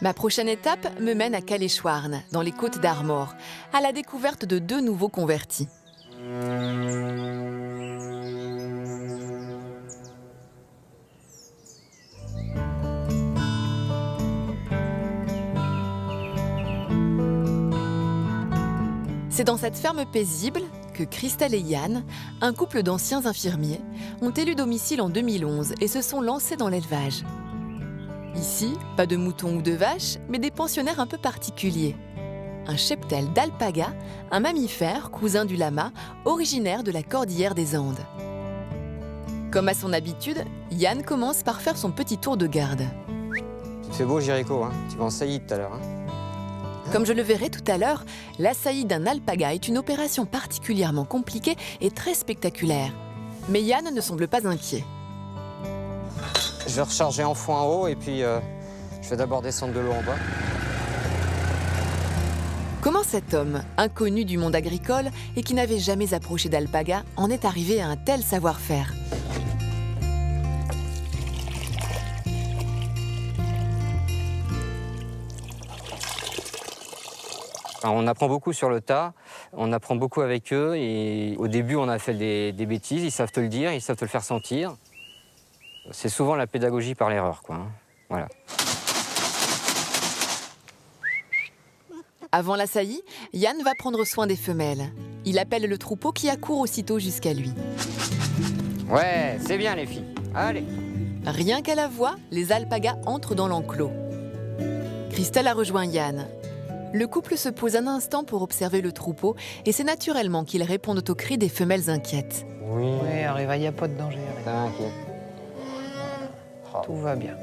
Ma prochaine étape me mène à Calais-Chouarn, dans les Côtes d'Armor, à la découverte de 2 nouveaux convertis. C'est dans cette ferme paisible que Christelle et Yann, un couple d'anciens infirmiers, ont élu domicile en 2011 et se sont lancés dans l'élevage. Ici, pas de moutons ou de vaches, mais des pensionnaires un peu particuliers. Un cheptel d'alpaga, un mammifère, cousin du lama, originaire de la cordillère des Andes. Comme à son habitude, Yann commence par faire son petit tour de garde. C'est beau, Jéricho, hein. Tu vas en saillie tout à l'heure. Hein. Comme je le verrai tout à l'heure, la saillie d'un alpaga est une opération particulièrement compliquée et très spectaculaire. Mais Yann ne semble pas inquiet. Je vais recharger en fond en haut et puis je vais d'abord descendre de l'eau en bas. Comment cet homme, inconnu du monde agricole et qui n'avait jamais approché d'alpaga, en est arrivé à un tel savoir-faire ? Alors, on apprend beaucoup sur le tas, on apprend beaucoup avec eux et au début on a fait des bêtises, ils savent te le dire, ils savent te le faire sentir. C'est souvent la pédagogie par l'erreur, quoi. Hein. Voilà. Avant la saillie, Yann va prendre soin des femelles. Il appelle le troupeau qui accourt aussitôt jusqu'à lui. Ouais, c'est bien les filles, allez. Rien qu'à la voix, les alpagas entrent dans l'enclos. Christelle a rejoint Yann. Le couple se pose un instant pour observer le troupeau et c'est naturellement qu'ils répondent aux cris des femelles inquiètes. Oui, Oui, Arriva, il n'y a pas de danger. ça m'inquiète. Tout va bien.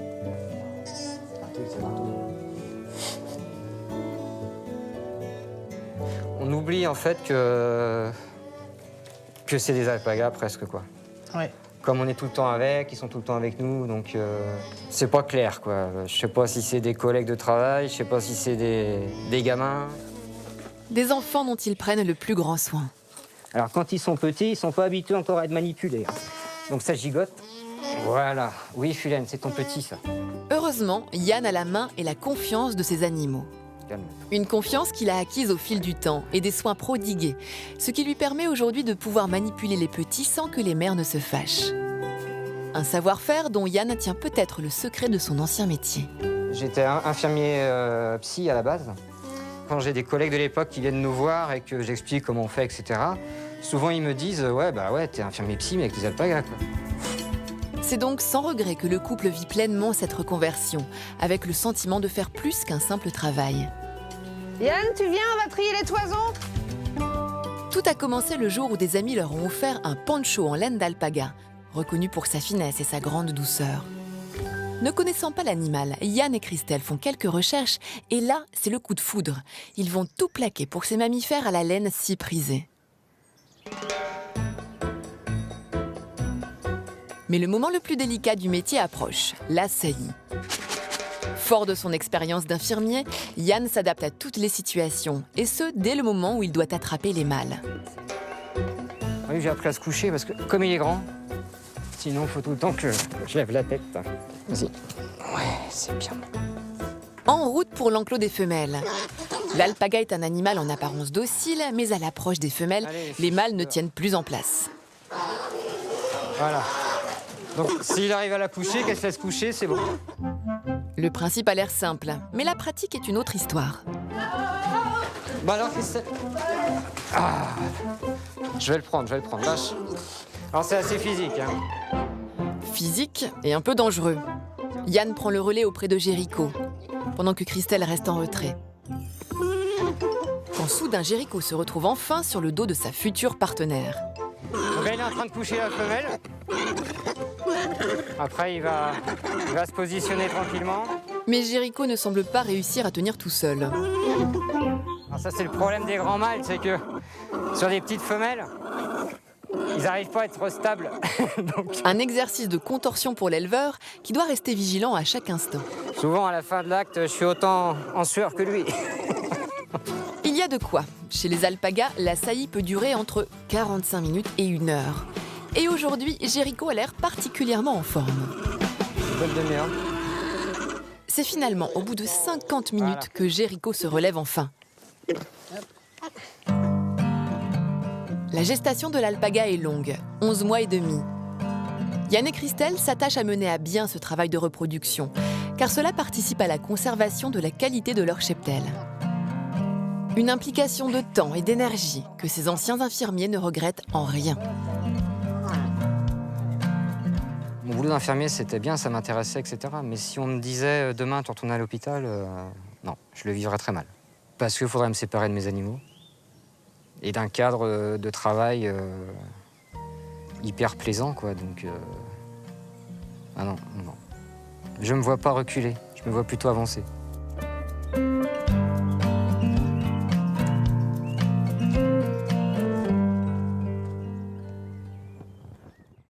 On oublie en fait que c'est des alpagas presque, quoi. Oui. Comme on est tout le temps avec, ils sont tout le temps avec nous, donc c'est pas clair, quoi. Je sais pas si c'est des collègues de travail, je sais pas si c'est des gamins. Des enfants dont ils prennent le plus grand soin. Alors quand ils sont petits, ils sont pas habitués encore à être manipulés. Donc ça gigote. Voilà. Oui, Fulène, c'est ton petit, ça. Heureusement, Yann a la main et la confiance de ses animaux. Calme-toi. Une confiance qu'il a acquise au fil du temps et des soins prodigués, ce qui lui permet aujourd'hui de pouvoir manipuler les petits sans que les mères ne se fâchent. Un savoir-faire dont Yann tient peut-être le secret de son ancien métier. J'étais infirmier psy à la base. Quand j'ai des collègues de l'époque qui viennent nous voir et que j'explique comment on fait, etc., souvent ils me disent « Ouais, t'es infirmier psy, mais avec des alpagas, quoi. » C'est donc sans regret que le couple vit pleinement cette reconversion, avec le sentiment de faire plus qu'un simple travail. Yann, tu viens, on va trier les toisons. Tout a commencé le jour où des amis leur ont offert un poncho en laine d'alpaga, reconnu pour sa finesse et sa grande douceur. Ne connaissant pas l'animal, Yann et Christelle font quelques recherches et là, c'est le coup de foudre. Ils vont tout plaquer pour ces mammifères à la laine si prisée. Mais le moment le plus délicat du métier approche, la saillie. Fort de son expérience d'infirmier, Yann s'adapte à toutes les situations, et ce, dès le moment où il doit attraper les mâles. Oui, j'ai appris à se coucher parce que comme il est grand, sinon il faut tout le temps que je lève la tête. Vas-y. Ouais, c'est bien. En route pour l'enclos des femelles. L'alpaga est un animal en apparence docile, mais à l'approche des femelles, Allez, les mâles ne tiennent plus en place. Voilà. Donc s'il arrive à la coucher, qu'elle se laisse coucher, c'est bon. Le principe a l'air simple, mais la pratique est une autre histoire. Bah alors, Christelle. Ah. Je vais le prendre, lâche. Alors c'est assez physique, hein. Physique et un peu dangereux. Yann prend le relais auprès de Jéricho, pendant que Christelle reste en retrait. Quand soudain Jéricho se retrouve enfin sur le dos de sa future partenaire. Donc là, il est en train de coucher la femelle. Après, il va se positionner tranquillement. Mais Jéricho ne semble pas réussir à tenir tout seul. Alors ça, c'est le problème des grands mâles, c'est que sur des petites femelles, ils n'arrivent pas à être stables. Donc, Un exercice de contorsion pour l'éleveur qui doit rester vigilant à chaque instant. souvent, à la fin de l'acte, je suis autant en sueur que lui. Il y a de quoi. Chez les alpagas, la saillie peut durer entre 45 minutes et 1 heure. Et aujourd'hui, Jéricho a l'air particulièrement en forme. Bonne demi-heure. C'est finalement au bout de 50 minutes que Jéricho se relève enfin. La gestation de l'alpaga est longue, 11 mois et demi. Yann et Christelle s'attachent à mener à bien ce travail de reproduction, car cela participe à la conservation de la qualité de leur cheptel. Une implication de temps et d'énergie que ces anciens infirmiers ne regrettent en rien. Mon boulot d'infirmier, c'était bien, ça m'intéressait, etc. Mais si on me disait demain, tu retournes à l'hôpital, non, je le vivrais très mal. Parce qu'il faudrait me séparer de mes animaux et d'un cadre de travail hyper plaisant, quoi. Donc, ah non, non. Je me vois pas reculer, je me vois plutôt avancer.